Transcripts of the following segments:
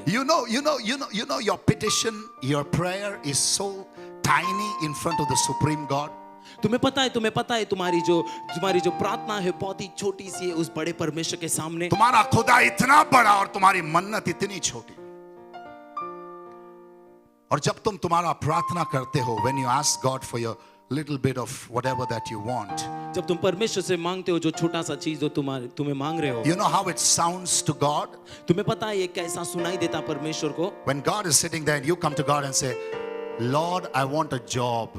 Your petition, your prayer is so tiny in front of the supreme God. तुम्हें पता है तुम्हारी जो प्रार्थना है बहुत ही छोटी सी है उस बड़े परमेश्वर के सामने। तुम्हारा खुदा इतना बड़ा और तुम्हारी मन्नत इतनी छोटी। और जब तुम तुम्हारा प्रार्थना करते हो, when you ask God for your little bit of whatever that you want, जब तुम परमेश्वर से मांगते हो जो छोटा सा चीज जो तुम्हें मांग रहे हो, you know how it sounds to God? तुम्हें पता है ये कैसा सुनाई देता परमेश्वर को? When God is sitting there and you come to God and say, Lord, I want a job.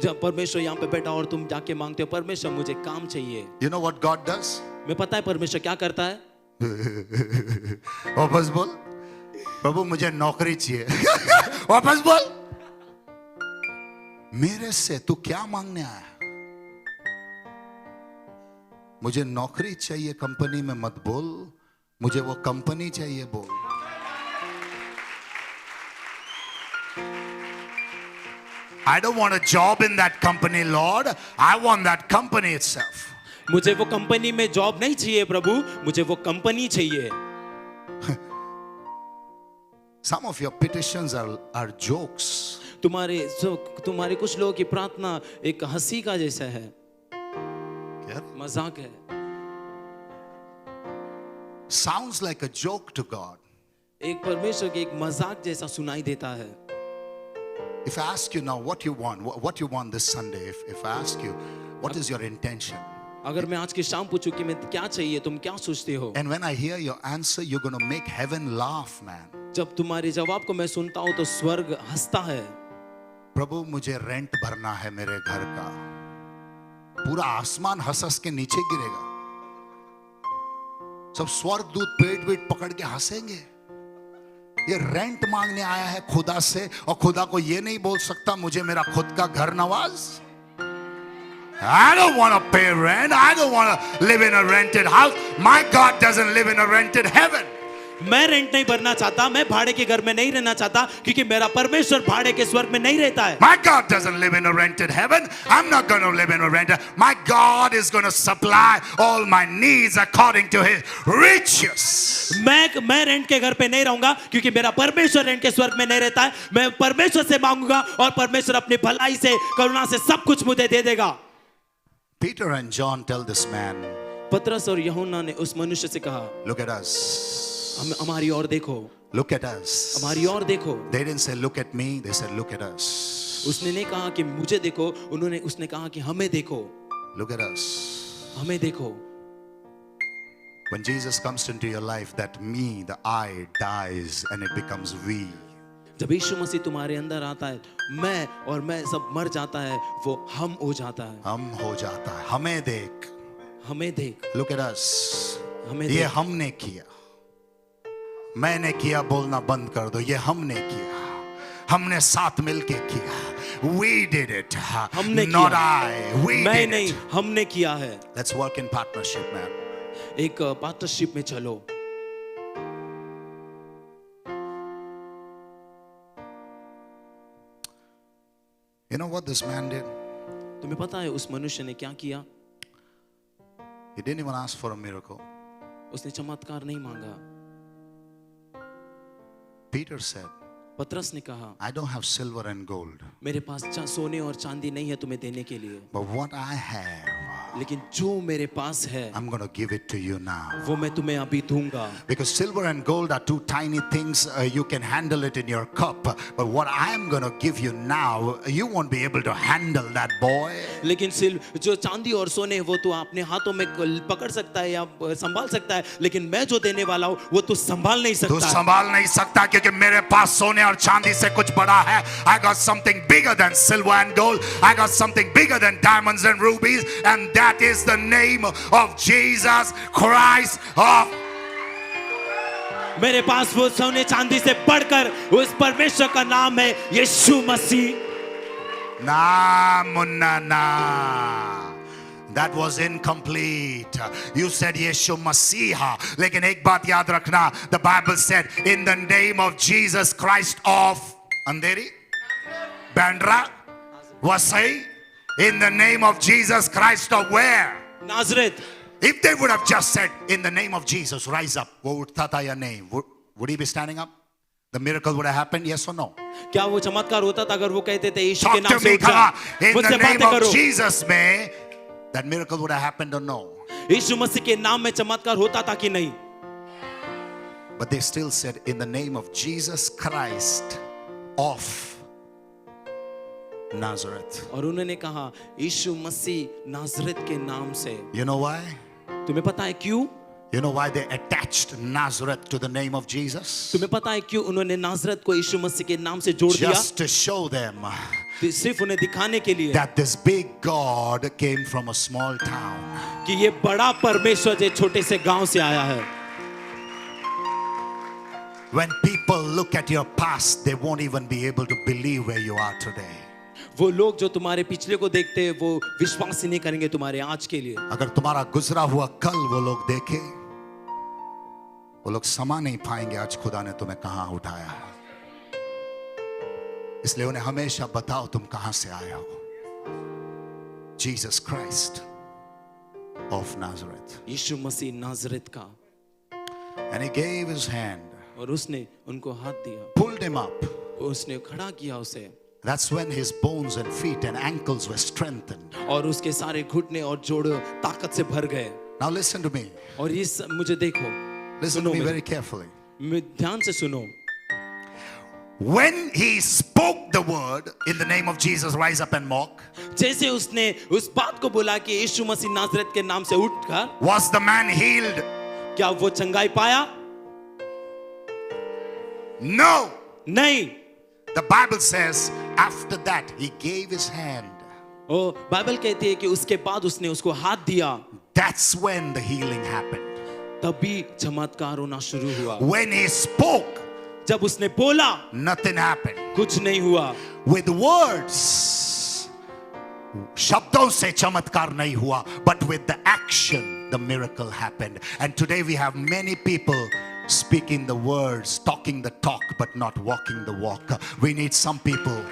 जब परमेश्वर यहाँ पे बैठा और तुम जाके मांगते हो परमेश्वर मुझे काम चाहिए, You know what God does? मैं पता है परमेश्वर क्या करता है? वापस बोल, प्रभु मुझे नौकरी चाहिए। वापस बोल, मेरे से तू क्या मांगने आया? मुझे नौकरी चाहिए कंपनी में मत बोल, मुझे वो कंपनी चाहिए बोल। I don't want a job in that company, Lord. I want that company itself. मुझे वो कंपनी में जॉब नहीं चाहिए प्रभु, मुझे वो कंपनी चाहिए। Some of your petitions are jokes. तुम्हारे कुछ लोगों की प्रार्थना एक हंसी का जैसा है, क्या? मजाक है। Sounds like a joke to God. एक परमेश्वर के एक मजाक जैसा सुनाई देता है। If I ask you now what you want this Sunday, if I ask you what is your intention, अगर मैं आज की शाम पूछूं कि मैं क्या चाहिए, तुम क्या सोचते हो? and when I hear your answer, you're going to make heaven laugh, man. जब तुम्हारे जवाब को मैं सुनता हूं तो स्वर्ग हंसता है। प्रभु मुझे रेंट भरना है मेरे घर का, पूरा आसमान हंस हंस के नीचे गिरेगा, सब स्वर्गदूत पेट वेट पकड़ के हंसेंगे। ये रेंट मांगने आया है खुदा से और खुदा को ये नहीं बोल सकता मुझे मेरा खुद का घर Nawaz. I don't want to pay rent. I don't want to live in a rented house. My God doesn't live in a rented heaven. मैं रेंट नहीं भरना चाहता, मैं भाड़े के घर में नहीं रहना चाहता, क्योंकि मेरा परमेश्वर भाड़े के स्वर्ग में नहीं रहता है। My God doesn't live in a rented heaven. I'm not going to live in a rented. My God is going to supply all my needs according to His riches. मैं रेंट के घर पे नहीं रहूंगा, क्योंकि मेरा परमेश्वर रेंट के स्वर्ग में नहीं रहता है। मैं परमेश्वर से मांगूंगा और परमेश्वर अपनी भलाई से, करुणा से सब कुछ मुझे दे देगा। Peter and John tell this man, पतरस और यूहन्ना ने उस मनुष्य से कहा, look at us. हमारी ओर देखो, Look at us. हमारी ओर देखो। They didn't say look at me, they said look at us. उसने नहीं कहा कि मुझे देखो, उसने कहा कि हमें देखो। Look at us. हमें देखो। When Jesus comes into your life, that me, the I, dies and it becomes we. जब यीशु मसीह तुम्हारे अंदर आता है, मैं सब मर जाता है, वो हम हो जाता है। हम हो जाता है। हमें देख। हमें देख। Look at us. हमें ये देख। हमने किया, मैंने किया बोलना बंद कर दो। ये हमने किया, हमने साथ मिलके किया। We did it. हमने Not किया। I. We मैं did नहीं, it. हमने किया है। Let's work in partnership, man. एक पार्टनरशिप में चलो। You know what this man did? तुम्हें पता है उस मनुष्य ने क्या किया? He didn't even ask for a miracle. उसने चमत्कार नहीं मांगा। Peter said, पतरस ने कहा, I don't have silver and gold, मेरे पास सोने और चांदी नहीं है तुम्हें देने के लिए, but what I have, लेकिन जो मेरे पास है I'm going to give it to you now. वो मैं तुम्हें अभी दूंगा। Because silver and gold are two tiny things. You can handle it in your cup. But what I am going to give you now, you won't be able to handle that, boy. लेकिन जो चांदी और सोने वो तो अपने हाथों में पकड़ सकता है या संभाल सकता है, लेकिन मैं जो देने वाला हूँ वो तू संभाल नहीं तू सकता। संभाल नहीं सकता क्योंकि मेरे पास सोने और चांदी से कुछ बड़ा है. I got something bigger than silver and gold. I got something bigger than diamonds and rubies, and that is the name of Jesus Christ of. मेरे पास वो सोने चांदी से बढ़कर उस परमेश्वर का नाम है यीशु मसीह। Na munna na. That was incomplete. You said Yeshu Masiha. लेकिन एक बात याद रखना. The Bible said in the name of Jesus Christ of Andheri, Bandra, Vasai. In the name of Jesus Christ of where? नाज़रेत। If they would have just said in the name of Jesus, rise up. What would Tata your name? Would he be standing up? the miracle would have happened, yes or no? क्या वो चमत्कार होता था अगर वो कहते थे यीशु के Talk नाम to से me, उठ come जा, on. In मुझसे the name बातें of करो। Jesus, may that miracle would have happened or no? यीशु मसीह के नाम में चमत्कार होता था कि नहीं? But they still said, in the name of Jesus Christ of Nazareth. और उन्होंने कहा यीशु मसीह नाजरेत के नाम से। You know why? तुम्हें पता है क्यों? You know why they attached Nazareth to the name of Jesus? तुम्हें पता है क्यों उन्होंने नाजरत को यीशु मसीह के नाम से जोड़ दिया? Just to show them सिर्फ उन्हें दिखाने के लिए that this big God came from a small town. कि ये बड़ा परमेश्वर जो छोटे से गांव से आया है। When people look at your past, they won't even be able to believe where you are today. वो लोग जो तुम्हारे पिछले को देखते हैं वो विश्वास ही नहीं करेंगे तुम्हारे आज के लिए। अगर तुम्हारा गुजरा हुआ कल वो लोग देखे, वो लोग समा नहीं पाएंगे आज खुदा ने तुम्हें कहां उठाया है। इसलिए उन्हें हमेशा बताओ तुम कहां से आए हो। Jesus Christ of Nazareth. यीशु मसीह नाजरेत का। And he gave his hand, और उसने उनको हाथ दिया, pulled him up. उसने खड़ा किया उसे। That's when his bones and feet and ankles were strengthened. और उसके सारे घुटने और जोड़ ताकत से भर गए। Now listen to me. और ये मुझे देखो, Listen to me very carefully. ध्यान से सुनो। When he spoke the word in the name of Jesus, rise up and walk, जैसे उसने उस बात को बोला कि यीशु मसीह नाजरेत के नाम से उठकर, was the man healed? क्या वो चंगाई पाया? No. नहीं। The Bible says after that he gave his hand. ओ बाइबल कहती है कि उसके बाद उसने उसको हाथ दिया। That's when the healing happened. तभी चमत्कार होना शुरू हुआ। When he spoke, जब उसने बोला, nothing happened. कुछ नहीं हुआ। With words, शब्दों से चमत्कार नहीं हुआ, but with the action, the miracle happened. And today we have many people speaking the words, talking the talk, but not walking the walk. We need some people.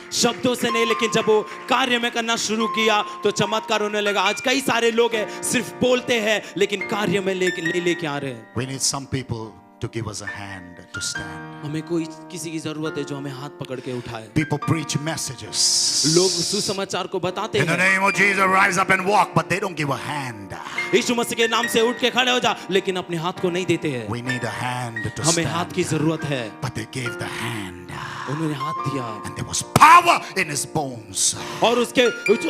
शब्दों से नहीं, लेकिन जब वो कार्य में करना शुरू किया तो चमत्कार होने लगा। आज कई सारे लोग हैं सिर्फ बोलते हैं लेकिन कार्य में लेके आ रहे हैं। We need some people to give us a hand to stand. हमें कोई किसी की जरूरत है जो हमें हाथ पकड़ के उठाए। People preach messages. लोग सुसमाचार को बताते In the हैं, name of Jesus, rise up and walk, but they don't give a hand. यीशु मसीह के नाम से उठ के खड़े हो जा, लेकिन अपने हाथ को नहीं देते हैं। We need a hand to हमें हाथ की stand. जरूरत है। But they gave the hand. उन्होंने हाथ दिया And there was power in his bones. और उसके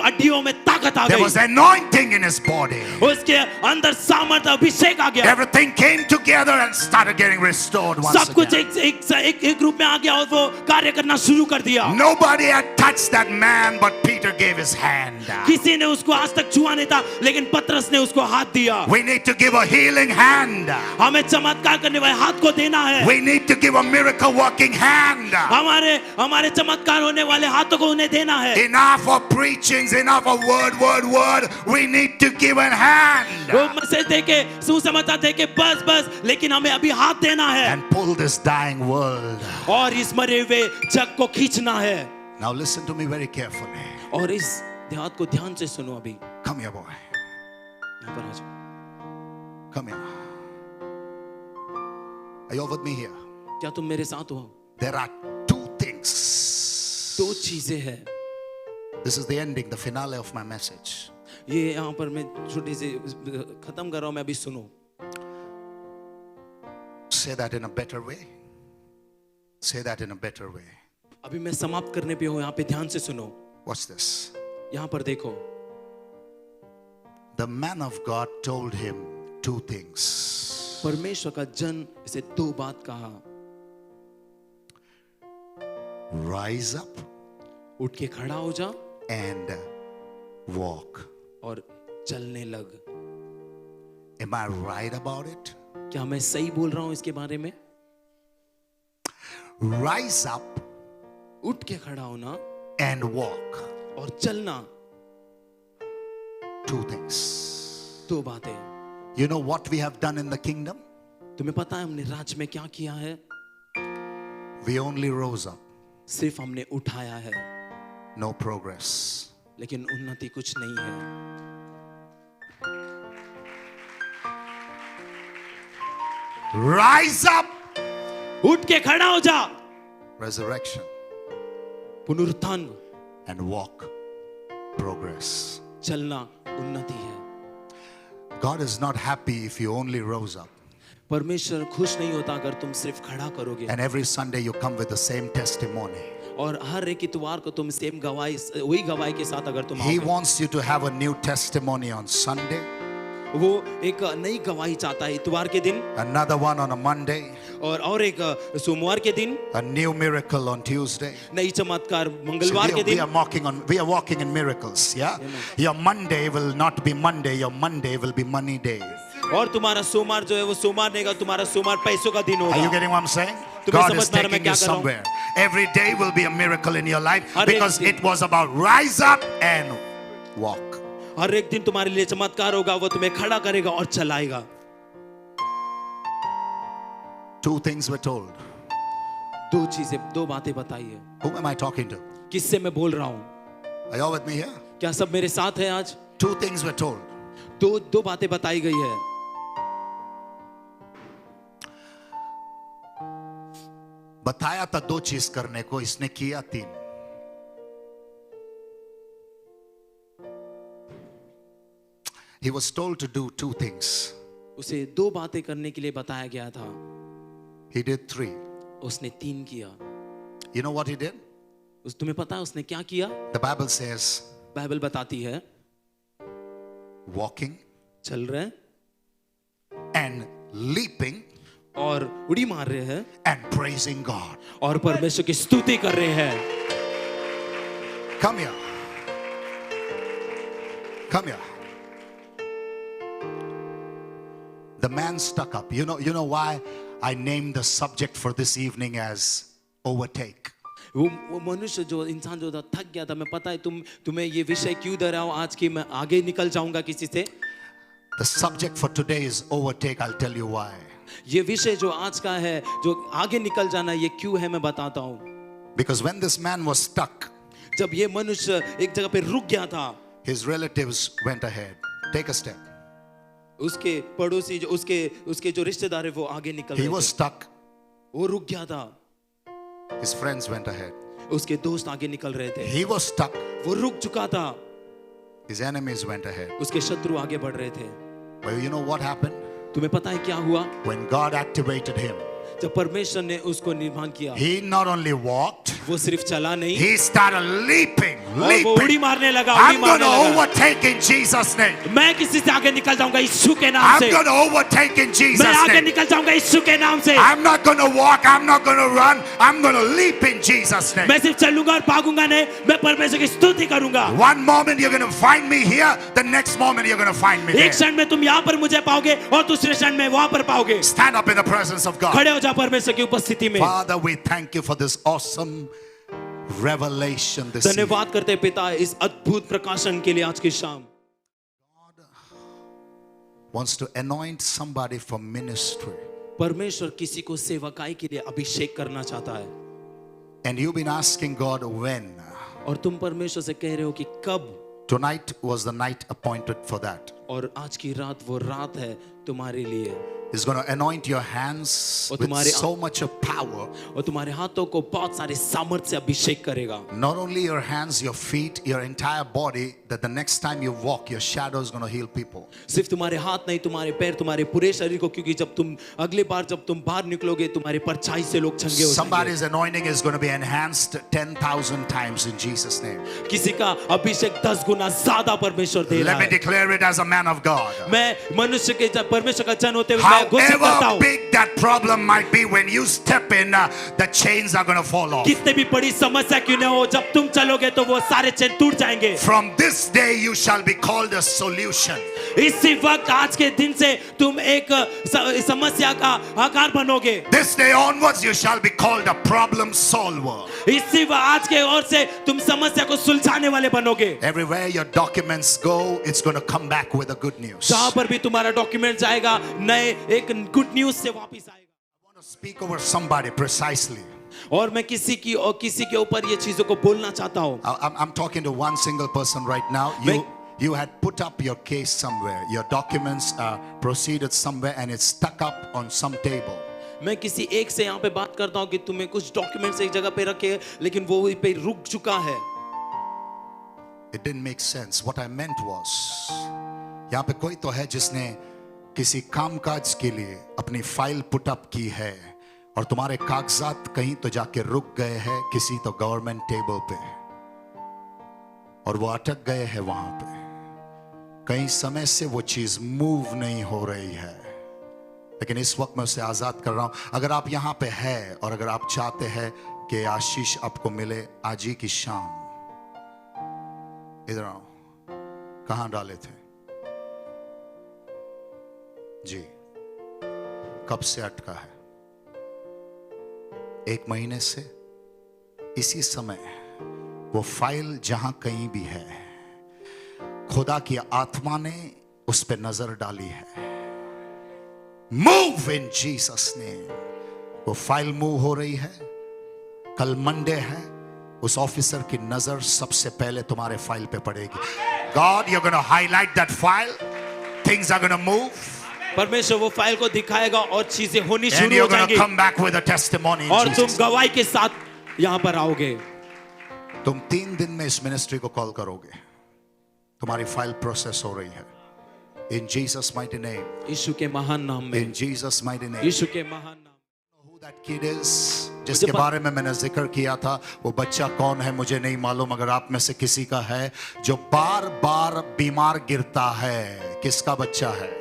हड्डियों में ताकत आ There गई। was anointing in his body. उसके अंदर सामर्थ अभिषेक आ गया। Everything came together and started getting restored once सब कुछ again. एक रूप में आ गया और वो कार्य करना शुरू कर दिया। Nobody had touched that man, but Peter gave his hand. किसी ने उसको आज तक छुआ नहीं था, लेकिन पतरस ने उसको हाथ दिया। We need to give a healing hand. हमें चमत्कार करने वाले हाथ को देना है। We need to give a miracle working hand. हमारे चमत्कार होने वाले हाथों को उन्हें देना है। Enough of preachings, enough of word. We need to give a hand. वो मैसेज देके सुसमाचार देके बस, लेकिन हमें अभी हाथ देना है And pull this dying world. और इस मरे हुए जग को खींचना है। Now listen to me very carefully. और इस बात को ध्यान से सुनो। अभी Come here, boy. यहाँ पर आ जाओ। Come here. Are you all with me here? क्या तुम मेरे साथ हो? There are two things. दो चीजें हैं। This is the ending, the finale of my message. ये यहाँ पर मैं छोटी सी खत्म कर रहा हूँ, मैं अभी सुनो। Say that in a better way. Say that in a better way. अभी मैं समाप्त करने पे हूँ, यहाँ पे ध्यान से सुनो। Watch this. यहाँ पर देखो। The man of God told him two things. परमेश्वर का जन इसे दो बात कहा। Rise up उठ के खड़ा हो जा and walk. और चलने लग। Am I right about it? क्या मैं सही बोल रहा हूँ इसके बारे में? Rise up उठ के खड़ा होना and walk. और चलना, Two things. दो बातें। You know what we have done in the kingdom? तुम्हें पता है हमने राज्य में क्या किया है? We only rose up. सिर्फ हमने उठाया है, No progress. लेकिन उन्नति कुछ नहीं है। Rise up उठ के खड़ा हो जा। Resurrection पुनरुत्थान, and walk. Progress. चलना उन्नति है। God is not happy if you only rose up. परमेश्वर खुश नहीं होता अगर तुम सिर्फ खड़ा करोगे And every Sunday you come with the same testimony. और हर एक इतवार को तुम सेम गवाही, वही गवाही के साथ अगर तुम He आओगे। wants you to have a new testimony on Sunday, वो एक नई गवाही चाहता है इतवार के दिन, another one on a Monday, और एक सोमवार के दिन, a new miracle on Tuesday. नई चमत्कार So मंगलवार के we दिन। are walking in miracles, yeah? Your Monday will not be Monday, your Monday will be money day. और तुम्हारा सोमवार जो है वो सोमवार नहीं, तुम्हारा सोमवार पैसों का दिन Are you होगा। getting what I'm saying? तुम्हें God is समझ में आ रहा है मैं taking क्या you कर रहा हूँ? somewhere. Every day will be a miracle in your life हर एक because दिन। it was about rise up and walk. हर एक दिन तुम्हारे लिए चमत्कार होगा, वो तुम्हें खड़ा करेगा और चलाएगा। Two things were told. दो चीजें, दो बातें बताई है। Who am I talking to? किससे मैं बोल रहा हूँ? Are you all with me here? क्या सब मेरे साथ है आज? Two things were told. दो बातें बताई गई है। बताया था दो चीज करने को, इसने किया तीन. He was told to do two things. उसे दो बातें करने के लिए बताया गया था, He did three. उसने तीन किया। You know what he did? तुम्हें पता है उसने क्या किया? The Bible says बाइबल बताती है walking चल रहे हैं and leaping और उड़ी मार रहे हैं and praising God. और परमेश्वर की स्तुति कर रहे हैं। Come here. Come here. The man stuck up. You know why I named the subject for this evening as overtake. वो मनुष्य जो इंसान जो था थक गया था। मैं पता है तुम्हें ये विषय क्यों दे रहा हूँ आज की, मैं आगे निकल जाऊंगा किसी से। The subject for today is overtake. I'll tell you why. ये विषय जो आज का है, जो आगे निकल जाना, ये क्यों है मैं बताता हूँ। Because when this man was stuck, जब ये मनुष्य एक जगह पे रुक गया था, his relatives went ahead. Take a step. उसके पड़ोसी जो उसके जो रिश्तेदार है वो आगे निकल He रहे was थे। stuck. वो रुक गया था, His friends went ahead. उसके दोस्त आगे निकल रहे थे। He was stuck. वो रुक चुका था, His enemies went ahead. उसके शत्रु आगे बढ़ रहे थे। Well, you know what happened? तुम्हें पता है क्या हुआ? When God activated him, जब परमेश्वर ने उसको निर्माण किया, he not only walked, वो सिर्फ चला नहीं, he started leaping. और वो उड़ी मारने लगा, उड़ी I'm going मारने to लगा। overtake in Jesus' name. मैं किसी से आगे निकल जाऊंगा यीशु के नाम I'm से। going to overtake in Jesus' मैं आगे name. निकल जाऊंगा यीशु के नाम से। I'm not going to walk. I'm not going to run. I'm going to leap in Jesus' name. मैं सिर्फ चलूंगा और भागूंगा नहीं, मैं परमेश्वर की स्तुति करूंगा। One moment you're going to find me here. The next moment you're going to find me एक there. क्षण में तुम यहाँ पर मुझे पाओगे और दूसरे क्षण में वहां पर पाओगे। Stand up in the presence of God. खड़े हो जा परमेश्वर की उपस्थिति में। Father, we thank you for this awesome revelation this evening. धन्यवाद करते हैं पिता इस अद्भुत प्रकाशन के लिए आज की शाम। Wants to anoint somebody for ministry. परमेश्वर किसी को सेवकाई के लिए अभिषेक करना चाहता है, And you've been asking God when. और तुम परमेश्वर से कह रहे हो कि कब। Tonight was the night appointed for that. और आज की रात वो रात है तुम्हारे लिए। He's going to anoint your hands और with तुम्हारे so much of power. और तुम्हारे हाथों को बहुत सारे सामर्थ्य से अभिषेक करेगा। Not only your hands, your feet, your entire body, that the next time you walk, your shadow is going to heal people. सिर्फ तुम्हारे हाथ नहीं, तुम्हारे पैर, तुम्हारे पूरे शरीर को, क्योंकि जब तुम अगली बार जब तुम बाहर निकलोगे तुम्हारे परछाई से लोग चंगे हो जाएंगे। Somebody's anointing is going to be enhanced 10,000 times in Jesus' name. किसी का अभिषेक 10 गुना ज्यादा परमेश्वर दे रहा Let me है। declare it as a man of God. मैं मनुष्य के जब परमेश्वर का जन होते हुए मैं घोषित करता However हूँ, big that problem might be, when you step in, the chains are going to fall off. कितने भी बड़ी समस्या क्यों न हो, जब तुम चलोगे तो वो सारे चैन टूट जाएंगे। From this day you shall be called a solution. इसी वक्त आज के दिन से तुम एक समस्या का आकार बनोगे। This day onwards you shall be called a problem solver. इसी आज के ओर से तुम समस्या को सुलझाने वाले बनोगे। Everywhere your documents go, it's going to come back with a good news. जहाँ पर भी तुम्हारा डॉक्यूमेंट जाएगा, नए एक गुड न्यूज से वापस आएगा। I want to speak over somebody precisely. और मैं किसी के ऊपर ये चीजों को बोलना चाहता हूँ। I'm talking to one single person right now. You had put up your case somewhere. Your documents are proceeded somewhere and it's stuck up on some table. मैं किसी एक से यहाँ पे बात करता हूँ कि तुम्हें कुछ डॉक्यूमेंट्स एक जगह पे रखे, लेकिन वो वहीं पे रुक चुका है। It didn't make sense. What I meant was, यहाँ पे कोई तो है जिसने किसी कामकाज के लिए अपनी फाइल पुट अप की है और तुम्हारे कागजात कहीं तो जाके रुक गए हैं किसी तो गवर्नमेंट टेबल पे, और वो अटक गए हैं वहां पे। कई समय से वो चीज मूव नहीं हो रही है, लेकिन इस वक्त मैं उसे आजाद कर रहा हूं। अगर आप यहां पे हैं और अगर आप चाहते हैं कि आशीष आपको मिले आज ही की शाम, इधर आओ। कहां डाले थे जी? कब से अटका है? 1 महीने से। इसी समय वो फाइल जहां कहीं भी है, खुदा की आत्मा ने उस पे नजर डाली है। Move in Jesus name. वो फाइल मूव हो रही है। कल मंडे है, उस ऑफिसर की नजर सबसे पहले तुम्हारे फाइल पे पड़ेगी। God, you're going to highlight that file. Things are going to move. परमेश्वर वो फाइल को दिखाएगा और चीजें होनी And शुरू हो you're going to जाएंगी, come back with a testimony in और तुम Jesus. गवाही के साथ यहाँ पर आओगे। तुम 3 दिन में इस मिनिस्ट्री को कॉल करोगे। तुम्हारी फाइल प्रोसेस हो रही है। In Jesus mighty name. यीशु के महान नाम में, In Jesus mighty name. यीशु के महान नाम। Who that kid is, जिसके बारे में मैंने जिक्र किया था, वो बच्चा कौन है मुझे नहीं मालूम। अगर आप में से किसी का है जो बार बार बीमार गिरता है, किसका बच्चा है?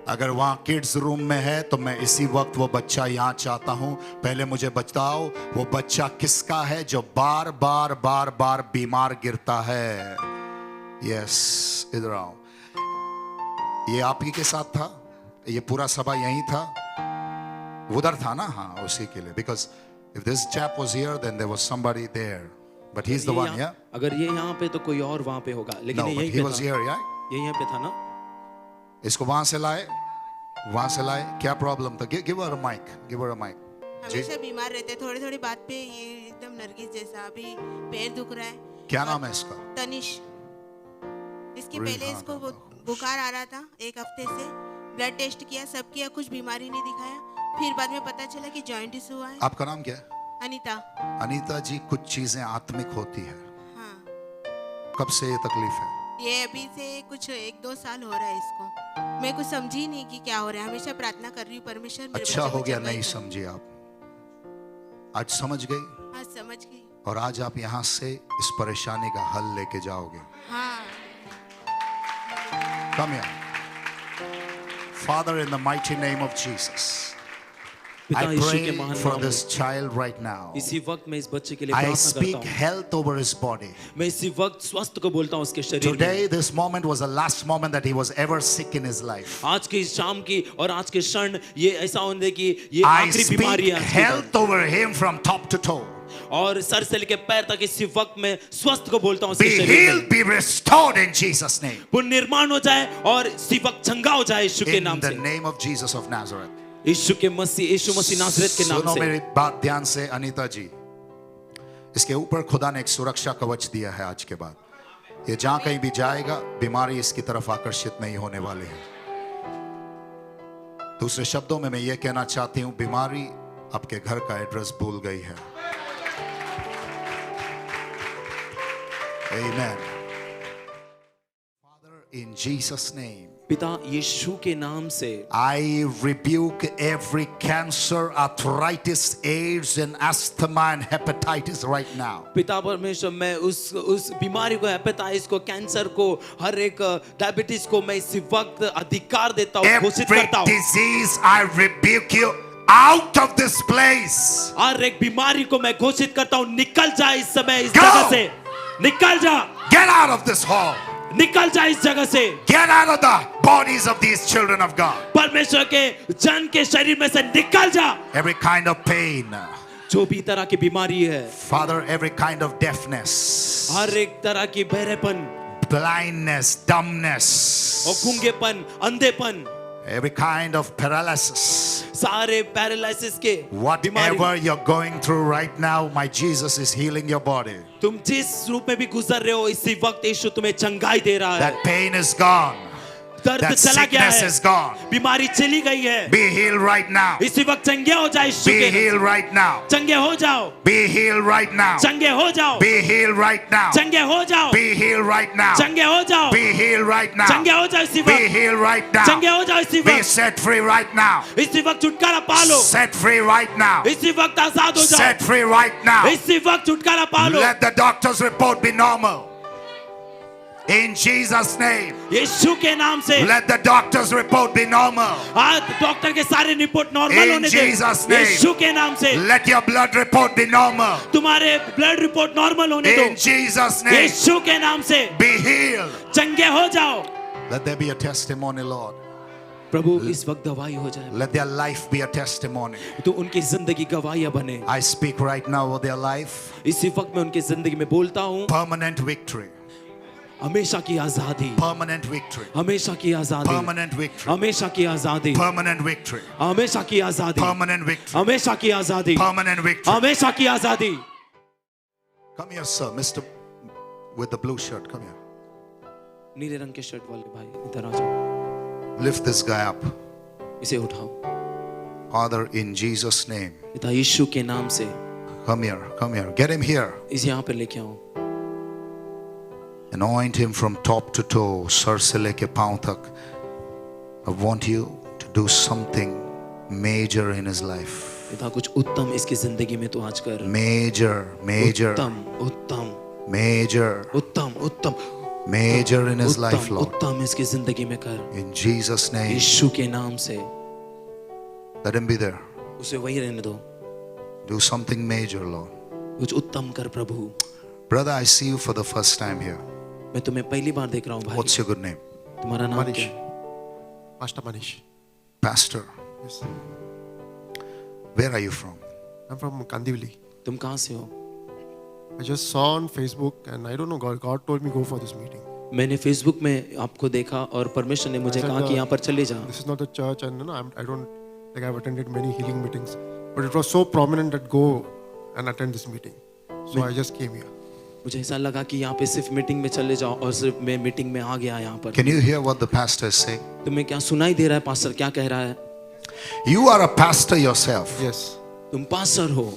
अगर वहां किड्स रूम में है तो मैं इसी वक्त वो बच्चा यहाँ चाहता हूं। पहले मुझे बताओ वो बच्चा किसका है जो बार बार बार बार बीमार गिरता है? यस, इधर आओ। ये आप ही के साथ था? ये पूरा सभा यही था? उधर था ना? हाँ, उसी के लिए। Because if this chap was here then there was somebody there, but he is the one. या अगर ये यहाँ पे तो कोई और वहाँ पे होगा, लेकिन नो, ये बट यहीं ही पे वाज था। हियर। या ये यहाँ पे था ना? इसको वहां से लाए, वहां से लाए। क्या प्रॉब्लम था? Give her a mic, give her a mic. हमेशा बीमार रहते, थोड़ी थोड़ी बात पे ये एकदम नरगिस जैसा। अभी पैर दुख रहा है। क्या नाम है इसका? तनिष। इसके Really? पहले हाँ, इसको हाँ, बुखार आ रहा था 1 हफ्ते से। ब्लड टेस्ट किया, सब किया, कुछ बीमारी नहीं दिखाया। फिर बाद में पता चला कि जॉइंट इशू हुआ है। आपका नाम क्या है? अनीता। अनीता जी, कुछ चीजें आत्मिक होती है। हाँ, कब से ये तकलीफ है? ये अभी से कुछ 1-2 साल हो रहा है इसको। मैं कुछ समझी नहीं कि क्या हो रहा है। हमेशा प्रार्थना कर रही हूँ, परमेश्वर मेरे अच्छा बच्चे को हो गया चंगाई नहीं कर। समझी आप। आज समझ गई, हाँ, समझ गई। और आज आप यहाँ से इस परेशानी का हल लेके जाओगे। हाँ, Come here. Father, in the mighty name of Jesus, पिता I यीशु के pray महान for नाम this में, child right now. इसी वक्त मैं इस बच्चे के लिए I प्रार्थना speak करता हूँ। health over his body. मैं इसी वक्त स्वास्थ्य को बोलता हूँ उसके शरीर में। Today, this moment was the last moment that he was ever sick in his life. आज की शाम की और आज के क्षण ये ऐसा होने की ये I आखिरी speak बीमारी है आज की। health over him from top to toe. और सर से लेकर पैर तक इसी वक्त में स्वस्थ को बोलता हूँ उसके Be शरीर में। healed, be restored in Jesus' name. पुनर्निर्माण हो जाए और इसी वक्त चंगा हो जाए यीशु के In नाम the से। name of Jesus of Nazareth. यीशु मसीह नासरत के नाम सुनो से। मेरी बात ध्यान से अनीता जी, इसके ऊपर खुदा ने एक सुरक्षा कवच दिया है। आज के बाद ये जहां कहीं भी जाएगा, बीमारी इसकी तरफ आकर्षित नहीं होने वाली है। दूसरे शब्दों में मैं ये कहना चाहती हूं, बीमारी आपके घर का एड्रेस भूल गई है। Amen. Father, in Jesus' name, पिता यीशु के नाम से I rebuke every cancer, arthritis, AIDS, and asthma and hepatitis right now. पिता परमेश्वर, मैं उस बीमारी को, हेपेटाइटिस को, कैंसर को, हर एक डायबिटीज को मैं इसी वक्त अधिकार देता हूँ, घोषित Every करता हूँ। disease, I rebuke you out of this place. हर एक बीमारी को मैं घोषित करता हूँ, निकल जा इस समय इस Go! जगह से, निकल जा, Get out of this hall. निकल जा इस जगह से। Get out of the bodies of these children of God. परमेश्वर के जन के शरीर में से निकल जा। Every kind of pain, जो भी तरह की बीमारी है, Father, every kind of deafness, हर एक तरह की बहरेपन blindness, dumbness, और गूंगेपन, अंधेपन, every kind of paralysis. सारे पैरालिसिस के बीमारी, Whatever you're going through right now, my Jesus is healing your body. तुम जिस रूप में भी गुजर रहे हो, इसी वक्त यीशु तुम्हें चंगाई दे रहा है। That pain is gone. दर्द That चला गया sickness है, is gone. बीमारी चली गई है, Be healed right now. इसी वक्त चंगे हो जाए यीशु Be के नाम healed right now. से। चंगे हो जाओ, Be healed right now. चंगे हो जाओ, Be healed right now. चंगे हो जाओ, Be healed right now. चंगे हो जाओ, Be healed right now. चंगे हो जाओ इसी Be वक्त, healed right चंगे now. हो जाओ इसी Be वक्त, set free right now. इसी वक्त छुटकारा पालो, Set free right now. इसी वक्त आजाद हो जाओ, Set free right now. इसी वक्त छुटकारा पालो। Let the doctor's report be normal. In Jesus' name. यीशु के नाम से Let the doctor's report be normal. आज डॉक्टर के सारे रिपोर्ट नॉर्मल In होने दे, Jesus' name. यीशु के नाम से Let your blood report be normal. तुम्हारे ब्लड रिपोर्ट नॉर्मल होने दो, In Jesus' name. यीशु के नाम से Be healed. चंगे हो जाओ। Let there be a testimony, Lord. प्रभु इस वक्त गवाही हो जाए, Let their life be a testimony. तो उनकी जिंदगी गवाहियां बने। I speak right now over their life. इसी वक्त मैं उनकी जिंदगी में बोलता हूँ, Permanent victory. हमेशा की आजादी, Permanent victory. हमेशा की आजादी, Permanent victory. हमेशा की आजादी, Permanent victory. हमेशा की आजादी, Permanent victory. हमेशा की आजादी, Permanent victory. हमेशा की आजादी। Come here, sir. Mr. with the blue shirt. Come here. नीले रंग के शर्ट वाले भाई इधर आ जाओ, Lift this guy up. इसे उठाओ Father, in Jesus' name. पिता यीशु के नाम से। Come here. Come here. Get him here. इसे यहाँ पे लेके आओ, Anoint him from top to toe. Sir se leke paun tak. I want you to do something major in his life. पिता कुछ उत्तम इसकी जिंदगी में तो आज कर, Major. Major. उत्तम उत्तम Major. उत्तम उत्तम Major in his life, उत्तम Lord. उत्तम इसकी जिंदगी में कर, In Jesus' name. यीशु के नाम से। Let him be there. उसे वही रहने दो, Do something major, Lord. कुछ उत्तम कर प्रभु। Brother, I see you for the first time here. मैं तुम्हें पहली बार देख रहा हूँ भाई, What's your good name? तुम्हारा नाम Manish. क्या है? Pastor Manish. Pastor. Yes. Where are you from? I'm from Kandivali. तुम कहाँ से हो? I just saw on Facebook and I don't know, God told me go for this meeting. मैंने Facebook में आपको देखा और परमेश्वर ने मुझे I said, कहा कि यहाँ पर चले जा। This is not the church and I don't like I've attended many healing meetings, but it was so prominent that go and attend this meeting. So I just came here. मुझे ऐसा लगा कि यहाँ पे सिर्फ मीटिंग में चले जाओ और सिर्फ मैं मीटिंग में आ गया यहाँ पर। Can you hear what the pastor is saying? तुम्हें क्या सुनाई दे रहा है पास्टर क्या कह रहा है? You are a pastor yourself. Yes. तुम पास्टर हो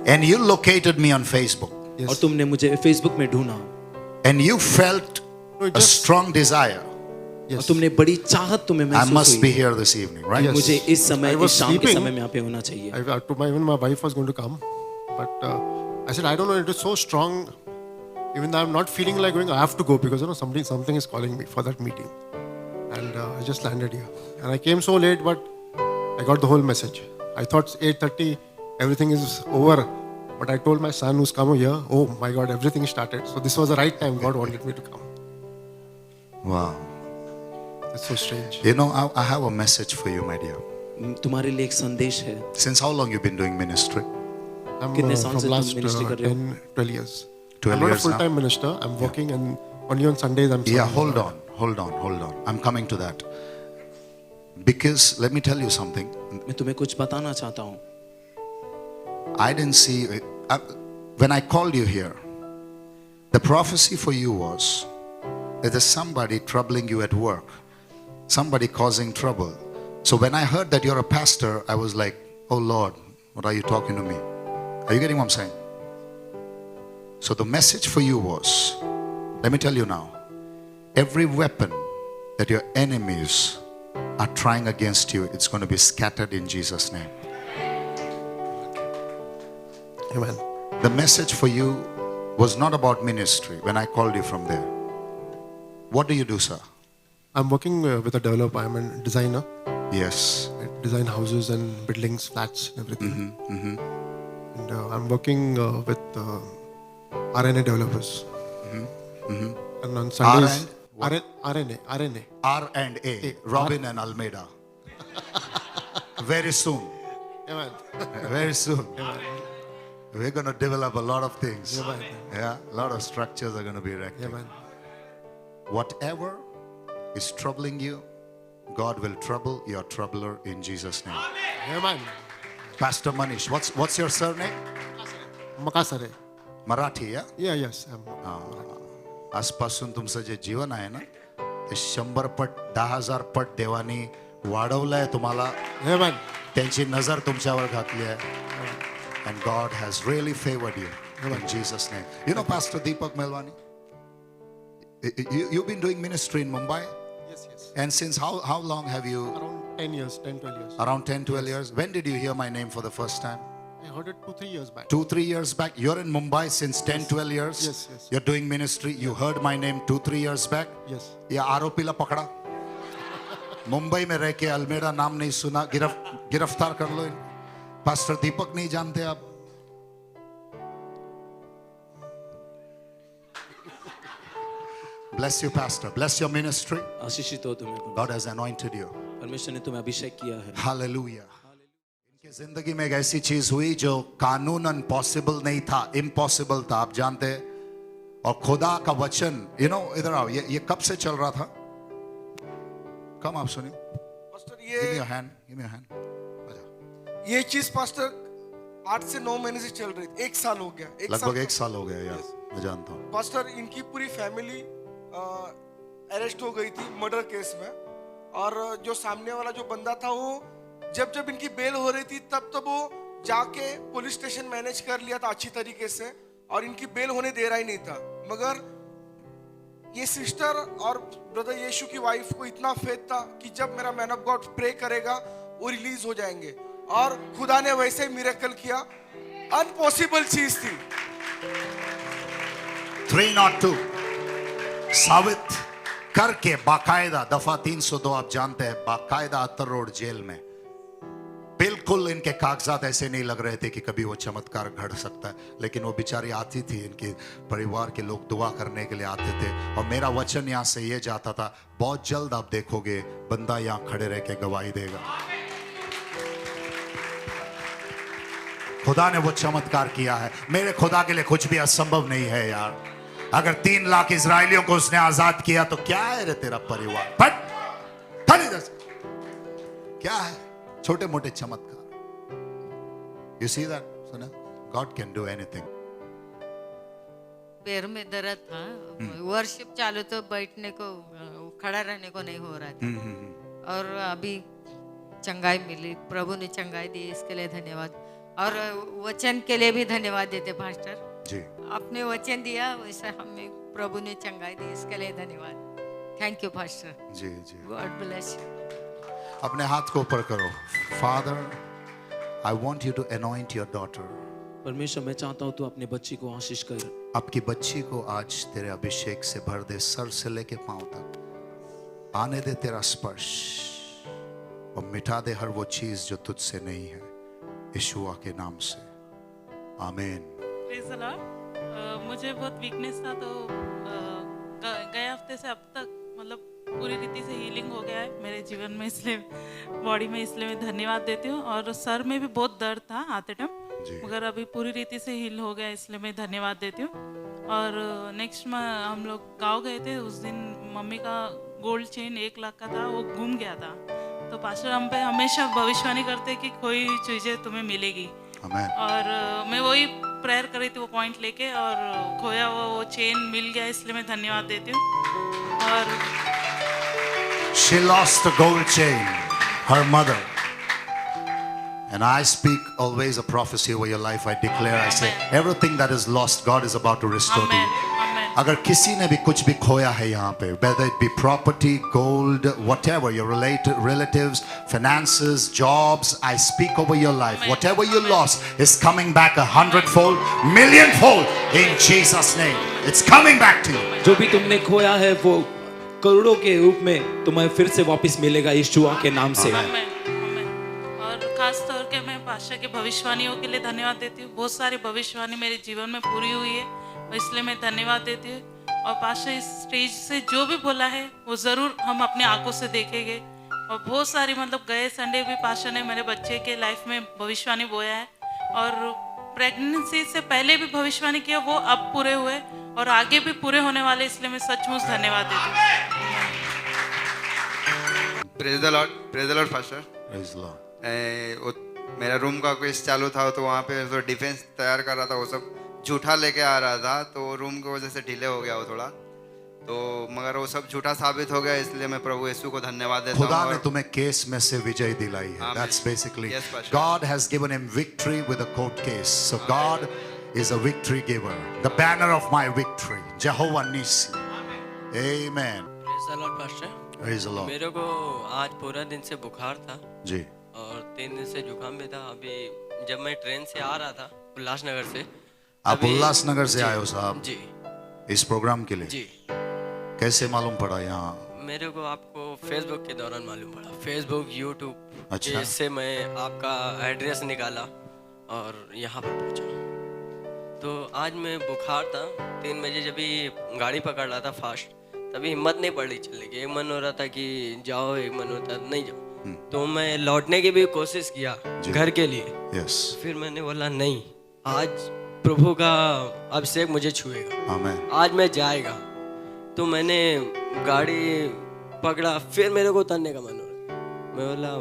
And you located me on Facebook. Yes. और तुमने मुझे फेसबुक में ढूंढा And you felt No, a strong desire. और Yes. तुमने बड़ी चाहत तुम्हें I महसूस must be हुई। here this evening, right? Yes. मुझे इस समय I was इस शाम के sleeping. समय में यहाँ पे होना चाहिए। Even my wife was going to come, but I said I don't know. It is so strong. Even though I'm not feeling like going, I have to go because something is calling me for that meeting. And I just landed here, and I came so late, but I got the whole message. I thought 8:30 everything is over, but I told my son who's come here, oh my God, everything started. So this was the right time. God wanted me to come. Wow. It's so strange. You know, I have a message for you, my dear. तुम्हारे लिए एक संदेश है। Since how long you been doing ministry? I'm कितने साल from से तुम last ministry कर रहे हो? 10-12 years. 12 I'm not a years now. full-time minister. I'm working, and only on Sundays I'm. Yeah, serving the hold on. I'm coming to that. Because let me tell you something. मैं तुम्हें कुछ बताना चाहता हूँ। I didn't see when I called you here. The prophecy for you was that there's somebody troubling you at work, somebody causing trouble. So when I heard that you're a pastor, I was like, oh Lord, what are you talking to me? Are you getting what I'm saying? So the message for you was, let me tell you now, every weapon that your enemies are trying against you, it's going to be scattered in Jesus' name. Amen. The message for you was not about ministry when I called you from there. What do you do, sir? I'm working with a developer. I'm a designer. Yes. I design houses and buildings, flats, and everything. And I'm working with RNA developers. And on Sundays, RNA. R&A, Robin and Almeida. Very soon. Amen. Very soon. We're going to develop a lot of things. Amen. Yeah, a lot of structures are going to be erected. Amen. Whatever is troubling you, God will trouble your troubler in Jesus' name. Amen. Pastor Manish, what's your surname? Makasare. Marathi, yeah? Yeah, yes. आजपासून तुमचं जे जीवन आहे ना ते 100 पट 10,000 पट देवानी वाढवलंय तुम्हाला. Amen. त्यांची नजर तुमच्यावर घातली आहे. And God has really favored you in Jesus' name. You know Pastor Deepak Melwani? You've been doing ministry in Mumbai? Yes, yes. And since how long have you? Around 10 years, 10, 12 years. Around 10, 12 years. When did you hear my name for the first time? I heard it 2-3 years back. 2-3 years back. You're in Mumbai since 10, 12 years. Yes, yes. You're doing ministry. You heard my name 2-3 years back. Yes. ये आरोपी ला पकड़ा. मुंबई में रह के Almeida नाम नहीं सुना, गिरफ्तार कर लो. पास्टर दीपक नहीं जानते आप? Bless you, Pastor. Bless your ministry. आशीषित हो तुम्हें. God has anointed you. परमेश्वर ने तुम्हें अभिषेक किया है. Hallelujah. इनकी जिंदगी में एक ऐसी चीज हुई जो कानूनन पॉसिबल नहीं था, इम्पॉसिबल था. आप जानते हैं. और खुदा का वचन, इधर आओ. ये कब से चल रहा था? कम आप सुनिए. Pastor Give me your hand. Give me your hand. आजा. ये चीज पास्टर 8 से 9 महीने से चल रही थी. 1 साल हो गया. लगभग 1 साल हो गया यार. मैं जानता हूँ. पास्टर इनकी पूरी फैमिली अरेस्ट हो गई थी मर्डर केस में. और जो सामने वाला जो बंदा था वो जब इनकी बेल हो रही थी तब वो जाके पुलिस स्टेशन मैनेज कर लिया था अच्छी तरीके से और इनकी बेल होने दे रहा ही नहीं था. मगर ये सिस्टर और ब्रदर यीशु की वाइफ को इतना फेथ था कि जब मेरा मैन ऑफ गॉड प्रे करेगा वो रिलीज हो जाएंगे. और खुदा ने वैसे ही मिरेकल किया. अनपॉसिबल चीज थी. 302 साबित करके बाकायदा दफा 302 आप जानते हैं, बाकायदा अत्तर रोड जेल में. बिल्कुल इनके कागजात ऐसे नहीं लग रहे थे कि कभी वो चमत्कार घड़ सकता है. लेकिन वो बेचारी आती थी, इनके परिवार के लोग दुआ करने के लिए आते थे. और मेरा वचन यहाँ से ये जाता था, बहुत जल्द आप देखोगे बंदा यहाँ खड़े रह के गवाही देगा. खुदा ने वो चमत्कार किया है. मेरे खुदा के लिए कुछ भी असंभव नहीं है यार. अगर 3 लाख इजरायलियों को उसने आजाद किया तो क्या है रे तेरा परिवार. फट इधर से. क्या है छोटे मोटे चमत्कार. यू सी दैट सुना. God can do anything. पैर में दर्द था. वर्शिप चालू तो बैठने को खड़ा रहने को नहीं हो रहा था. और अभी चंगाई मिली. प्रभु ने चंगाई दी, इसके लिए धन्यवाद. और वचन के लिए भी धन्यवाद देते पास्टर जी. आपने वचन दिया वैसा हमें प्रभु ने चंगाई दी, इसके लिए धन्यवाद. Thank you pastor. जी जी. God bless you. अपने हाथ को ऊपर करो. Father, I want you to anoint your daughter. परमेश्वर मैं चाहता हूँ तू अपने बच्ची को आशीष कर. आपकी बच्ची को आज तेरे अभिषेक से भर दे, सर से लेके पांव तक. आने दे तेरा स्पर्श और मिटा दे हर वो चीज जो तुझसे नहीं है, यीशुआ के नाम से. आमीन. Praise the Lord. मुझे बहुत वीकनेस था तो गए हफ्ते से अब तक मतलब पूरी रीति से हीलिंग हो गया है मेरे जीवन में, इसलिए बॉडी में, इसलिए मैं धन्यवाद देती हूँ. और सर में भी बहुत दर्द था आते टाइम, मगर अभी पूरी रीति से हील हो गया, इसलिए मैं धन्यवाद देती हूँ. और नेक्स्ट में हम लोग गाँव गए थे. उस दिन मम्मी का गोल्ड चेन 1 लाख का था, वो गुम गया था. तो पास्टर हम पे हमेशा भविष्यवाणी करते कि कोई चीज़ें तुम्हें मिलेगी. आमीन. और मैं वही प्रेयर कर रही थी वो पॉइंट लेके, और खोया वो चेन मिल गया, इसलिए मैं धन्यवाद देती हूँ. और She lost a gold chain, her mother. And I speak always a prophecy over your life. I declare, I say, everything that is lost, God is about to restore to Amen. you. Amen. अगर किसी ने भी कुछ भी खोया है यहाँ पे, whether it be property, gold, whatever, your relatives, finances, jobs, I speak over your life. Amen. Whatever you Amen. lost is coming back 100-fold, millionfold in Jesus' name. It's coming back to you. जो भी तुमने खोया है वो करोड़ों के रूप में तुम्हें फिर से वापस मिलेगा यीशुआ के नाम से. आमेन, आमेन. और खास तौर के मैं पास्टर के भविष्यवाणियों के लिए धन्यवाद देती हूँ. बहुत सारी भविष्यवाणी मेरे जीवन में पूरी हुई है, इसलिए मैं धन्यवाद देती हूँ. और पास्टर इस स्टेज से जो भी बोला है वो ज़रूर हम अपने आंखों से देखेंगे. और बहुत सारी मतलब गए संडे भी पास्टर ने मेरे बच्चे के लाइफ में भविष्यवाणी बोया है. और प्रेगनेंसी से पहले भी भविष्यवाणी किया, वो अब पूरे हुए और आगे भी पूरे होने वाले, इसलिए मैं सचमुच धन्यवाद देती हूँ. Praise the Lord pastor. Praise the Lord. मेरा रूम का केस चालू था तो वहाँ पे तो डिफेंस तैयार कर रहा था, वो सब झूठा लेके आ रहा था, तो रूम की वजह से डिले हो गया वो थोड़ा. तो मगर वो सब झूठा साबित हो गया, इसलिए मैं प्रभु यीशु को धन्यवाद देता हूँ। खुदा ने और तुम्हें केस में से विजय दिलाई है. Amen. That's basically Yes, Pastor. God has given him victory with a court case. So God is a victory giver. The banner of my victory, Jehovah Nissi. Amen. Praise the Lord pastor. Praise the Lord. मेरे को आज पूरा दिन से बुखार था जी. और 3 दिन से जुकाम भी था। अभी जब मैं ट्रेन से आ रहा था उल्लासनगर से, आप अभी- उल्लासनगर से जी, आए हो साहब जी इस प्रोग्राम के लिए? जी। कैसे मालूम पड़ा यहाँ? मेरे को आपको फेसबुक के दौरान मालूम पड़ा, फेसबुक यूट्यूब अच्छा। इससे मैं आपका एड्रेस निकाला और यहाँ पर पहुँचा। तो आज मैं बुखार था, 3 बजे जब भी गाड़ी पकड़ रहा था फास्ट, तभी हिम्मत नहीं पड़ रही चलने की। एक मन हो रहा था कि जाओ, एक मन होता नहीं जाओ। तो मैं लौटने की भी कोशिश किया घर के लिए। Yes. फिर मैंने बोला नहीं, आज प्रभु का अभिषेक मुझे छुएगा, Amen. आज मैं जाएगा। तो मैंने गाड़ी पकड़ा, फिर मेरे को उतरने का मन हो रहा। मैं बोला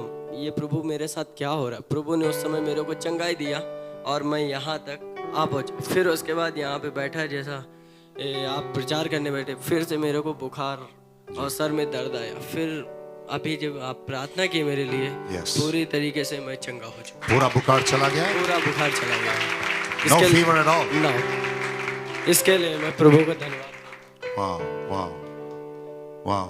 ये प्रभु मेरे साथ क्या हो रहा है। प्रभु ने उस समय मेरे को चंगाई दिया और मैं यहाँ तक आ पहुँचा। फिर उसके बाद यहाँ पे बैठा, जैसा आप प्रचार करने बैठे, फिर से मेरे को बुखार और सर में दर्द आया। फिर अभी जब आप प्रार्थना की मेरे लिए, Yes. पूरी तरीके से मैं चंगा हो चुका, पूरा बुखार चला गया? पूरा बुखार चला गया। No इसके लिए- fever at all? No. इसके लिए मैं प्रभु को धन्यवाद। वाह वाह वाह.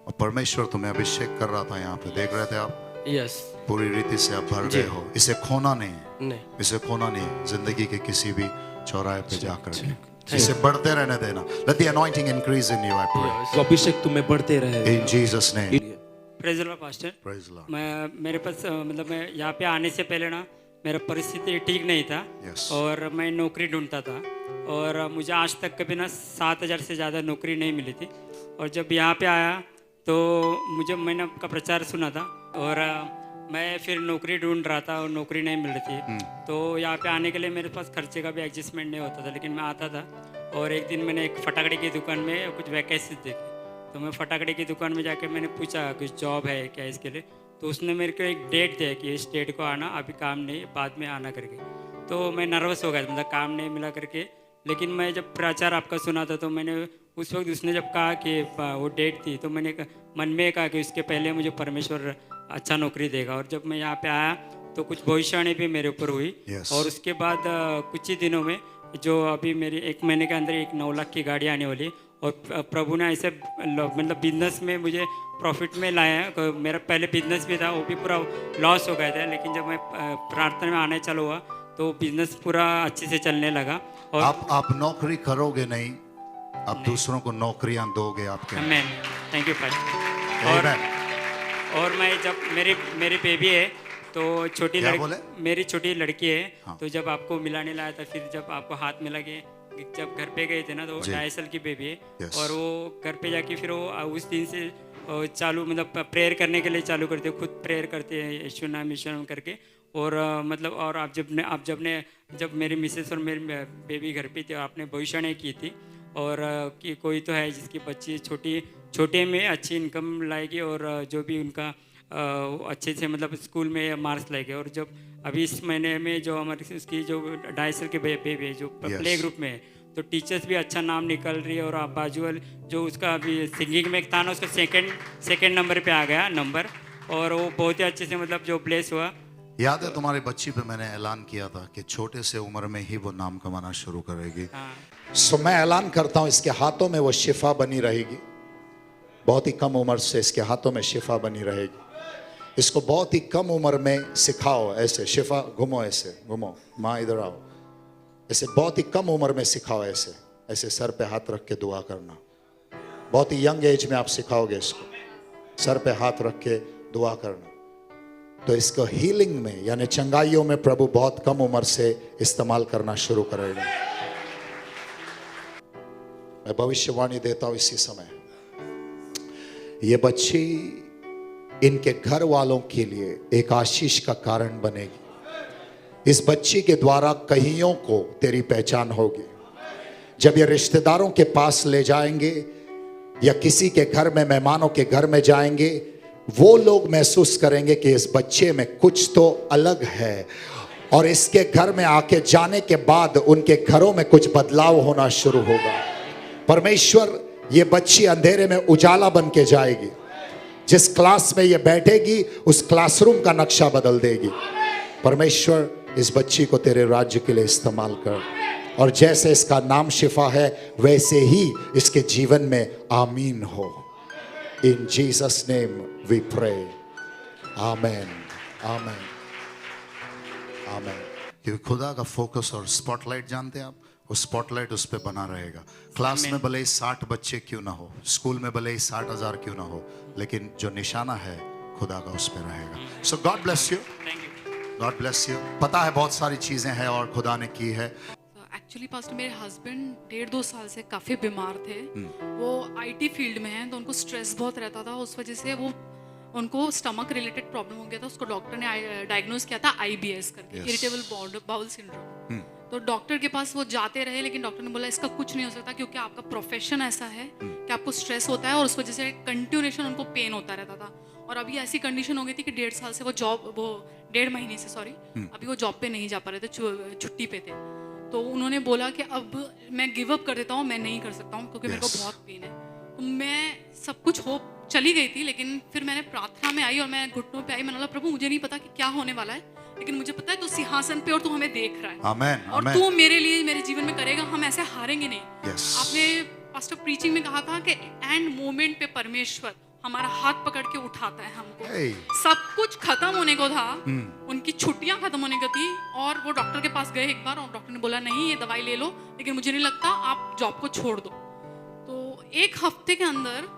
और परमेश्वर तुम्हें अभिषेक कर रहा था यहाँ पे, देख रहे थे आप? यस। पूरी रीति से आप भर जी। गए हो। इसे खोना नहीं, नहीं। इसे खोना नहीं, जिंदगी के किसी भी चौराहे पे जाकर के इसे बढ़ते रहने देना. Let the anointing increase in you, I pray. वो अभिषेक तुम्हें बढ़ते रहे। In Jesus' name. Praise the Lord pastor. Praise the Lord. मैं मेरे पास मतलब मैं यहाँ पे आने से पहले ना मेरा परिस्थिति ठीक नहीं था। Yes. और मैं नौकरी ढूंढता था और मुझे आज तक कभी ना 7,000 से ज़्यादा नौकरी नहीं मिली थी। और जब यहाँ पे आया तो मुझे मैंने आपका प्रचार सुना था और मैं फिर नौकरी ढूंढ रहा था और नौकरी नहीं मिल रही थी। तो यहाँ पे आने के लिए मेरे पास खर्चे का भी एडजस्टमेंट नहीं होता था, लेकिन मैं आता था। और एक दिन मैंने एक फटाकड़े की दुकान में कुछ वैकेंसी देखी, तो मैं फटाकड़े की दुकान में जाके मैंने पूछा कुछ जॉब है क्या इसके लिए। तो उसने मेरे को एक डेट दिया कि इस डेट को आना, अभी काम नहीं, बाद में आना करके। तो मैं नर्वस हो गया, मतलब काम नहीं मिला करके। लेकिन मैं जब प्रचार आपका सुना था तो मैंने उस वक्त उसने जब कहा कि वो डेट थी, तो मैंने मन में कहा कि उसके पहले मुझे परमेश्वर अच्छा नौकरी देगा। और जब मैं यहाँ पे आया तो कुछ भविष्यवाणी भी मेरे ऊपर हुई। Yes. और उसके बाद कुछ ही दिनों में जो अभी मेरी 1 महीने के अंदर 1 9 लाख की गाड़ी आने वाली। और प्रभु ने ऐसे मतलब बिजनेस में मुझे प्रॉफिट में लाया। मेरा पहले बिजनेस भी था, वो भी पूरा लॉस हो गया था, लेकिन जब मैं प्रार्थना में आने चालू हुआ तो बिजनेस पूरा अच्छे से चलने लगा। और आप नौकरी करोगे नहीं, आप दूसरों को नौकरियां दोगे आपके। आमीन, थैंक यू पास्टर। Amen. और मैं जब मेरी बेबी है तो छोटी क्या बोले? मेरी छोटी लड़की है। हाँ। तो जब आपको मिलाने लाया था, फिर जब आपको हाथ में लगे, जब घर पे गए थे ना, तो जी। 2.5 साल की बेबी है। Yes. और वो घर पे जाके फिर वो उस दिन से चालू मतलब प्रेयर करने के लिए चालू करते, खुद प्रेयर करते हैं यीशु नाम यीशु नाम करके। और मतलब और जब मेरी मिसेस और मेरी बेबी घर पे थी, आपने भविष्यवाणी की थी और कि कोई तो है जिसकी बच्ची छोटे में अच्छी इनकम लाएगी और जो भी उनका अच्छे से मतलब स्कूल में मार्क्स लाएगी। और जब अभी इस महीने में जो हमारी उसकी जो 2.5 साल के बेबी है जो प्ले ग्रुप में है, तो टीचर्स भी अच्छा नाम निकल रही है। और आप बाजूअल जो उसका अभी सिंगिंग में एक था ना, उसका सेकेंड नंबर पे आ गया नंबर। और वो बहुत ही अच्छे से मतलब जो प्लेस हुआ। याद है तुम्हारी बच्ची पे मैंने ऐलान किया था कि छोटे से उम्र में ही वो नाम कमाना शुरू करेगी। सो मैं ऐलान करता हूँ, इसके हाथों में वो शिफा बनी रहेगी। बहुत ही कम उम्र से इसके हाथों में शिफा बनी रहेगी। इसको बहुत ही कम उम्र में सिखाओ ऐसे शिफा, घुमो ऐसे, घुमो माँ इधर आओ, ऐसे बहुत ही कम उम्र में सिखाओ ऐसे ऐसे सर पे हाथ रख के दुआ करना। बहुत ही यंग एज में आप सिखाओगे इसको सर पे हाथ रख के दुआ करना। तो इसको हीलिंग में यानी चंगाइयों में प्रभु बहुत कम उम्र से इस्तेमाल करना शुरू करेगा। मैं भविष्यवाणी देता हूं इसी समय, ये बच्ची इनके घर वालों के लिए एक आशीष का कारण बनेगी। इस बच्ची के द्वारा कईयों को तेरी पहचान होगी। जब ये रिश्तेदारों के पास ले जाएंगे या किसी के घर में, मेहमानों के घर में जाएंगे, वो लोग महसूस करेंगे कि इस बच्चे में कुछ तो अलग है। और इसके घर में आके जाने के बाद उनके घरों में कुछ बदलाव होना शुरू होगा। परमेश्वर ये बच्ची अंधेरे में उजाला बन के जाएगी। जिस क्लास में ये बैठेगी उस क्लासरूम का नक्शा बदल देगी। परमेश्वर इस बच्ची को तेरे राज्य के लिए इस्तेमाल कर, और जैसे इसका नाम शिफा है वैसे ही इसके जीवन में आमीन हो। In Jesus name we pray, amen, amen, amen. क्योंकि खुदा का फोकस और स्पॉटलाइट जानते हैं आप, वो स्पॉटलाइट उस पर बना रहेगा। क्लास में भले ही 60 बच्चे क्यों ना हो, स्कूल में भले ही 60,000 क्यों ना हो, लेकिन जो निशाना है खुदा का उस पर रहेगा। So God bless you, God bless you. पता है बहुत सारी चीजें हैं और खुदा ने की है। एक्चुअली पास्ट मेरे हस्बैंड 1.5-2 साल से काफ़ी बीमार थे। वो आईटी फील्ड में हैं, तो उनको स्ट्रेस बहुत रहता था। उस वजह से उनको स्टमक रिलेटेड प्रॉब्लम हो गया था। उसको डॉक्टर ने डायग्नोज किया था IBS करके, इरिटेबल बाउल सिंड्रोम। तो डॉक्टर के पास वो जाते रहे, लेकिन डॉक्टर ने बोला इसका कुछ नहीं हो सकता, क्योंकि आपका प्रोफेशन ऐसा है कि आपको स्ट्रेस होता है और उस वजह से कंटिन्यूएशन उनको पेन होता रहता था। और अभी ऐसी कंडीशन हो गई थी कि 1.5 साल से वो 1.5 महीने से अभी वो जॉब पे नहीं जा पा रहे थे, छुट्टी पे थे। तो उन्होंने बोला कि अब मैं गिव अप कर देता हूँ, मैं नहीं कर सकता हूँ क्योंकि मेरे को बहुत पेन है। तो मैं सब कुछ होप चली गई थी, लेकिन फिर मैंने प्रार्थना में आई और मैं घुटनों पे आई। मैंने बोला प्रभु मुझे नहीं पता कि क्या होने वाला है, लेकिन मुझे पता है तू सिंहासन पे और तू हमें देख रहा है। आमेन, और तू मेरे लिए मेरे जीवन में करेगा, हम ऐसे हारेंगे नहीं। आपने पास्टर प्रीचिंग में कहा था कि एंड मोमेंट पे परमेश्वर हमारा हाथ पकड़ के उठाता है हमको। सब कुछ खत्म होने को था, उनकी छुट्टियां खत्म होने को थी, और वो डॉक्टर के पास गए एक बार, और डॉक्टर ने बोला नहीं ये दवाई ले लो, लेकिन मुझे नहीं लगता, आप जॉब को छोड़ दो। तो 1 हफ्ते के अंदर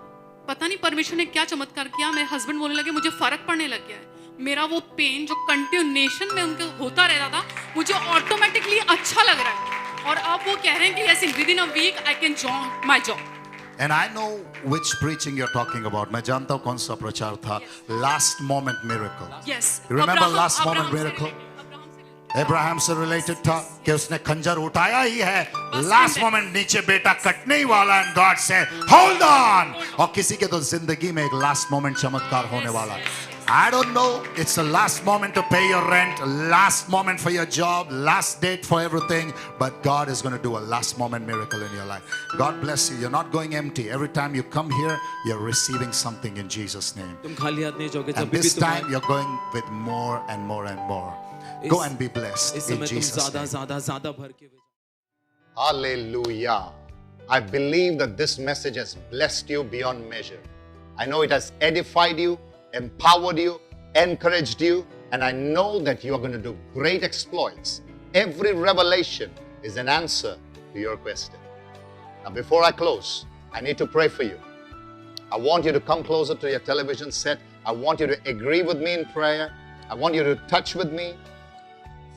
पता नहीं परमेश्वर ने क्या चमत्कार किया, मेरे हस्बैंड बोलने लगे मुझे फर्क पड़ने लग गया है। मेरा वो पेन जो कंटिन्यूएशन में उनके होता रहता था, मुझे ऑटोमेटिकली अच्छा लग रहा है। और अब वो कह रहे हैं कि yes within a week I can join my job. And I know which preaching you're talking about. मैं जानता हूँ कौन सा प्रचार था, Last Moment Miracle. Yes. You remember Last Moment Miracle? Abraham से रिलेटेड था कि उसने खंजर उठाया ही है, लास्ट मोमेंट नीचे बेटा कटने ही वाला, एंड गॉड से होल्ड ऑन। और किसी के तो जिंदगी में एक लास्ट मोमेंट चमत्कार होने वाला है। I don't know, it's the last moment to pay your rent, last moment for your job, last date for everything, but God is going to do a last moment miracle in your life. God bless you. You're not going empty. Every time you come here, you're receiving something in Jesus' name. And this time you're going with more and more and more. Go and be blessed in Jesus' name. Hallelujah. I believe that this message has blessed you beyond measure. I know it has edified you, empowered you, encouraged you, and I know that you are going to do great exploits. Every revelation is an answer to your question. Now, before I close, I need to pray for you. I want you to come closer to your television set. I want you to agree with me in prayer. I want you to touch with me.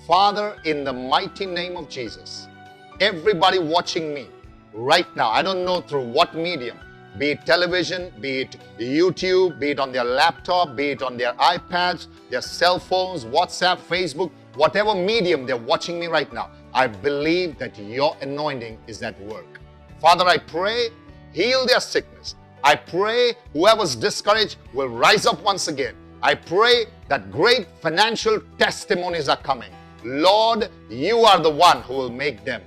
Father, in the mighty name of Jesus, everybody watching me right now, I don't know through what medium, be it television, be it YouTube, be it on their laptop, be it on their iPads, their cell phones, WhatsApp, Facebook, whatever medium they're watching me right now, I believe that your anointing is at work. Father, I pray, heal their sickness. I pray whoever's discouraged will rise up once again. I pray that great financial testimonies are coming. Lord, you are the one who will make them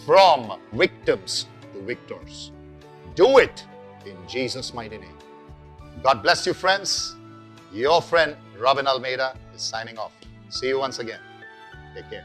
from victims to victors. Do it in Jesus' mighty name. God bless you, friends. Your friend Robin Almeida is signing off. See you once again. Take care.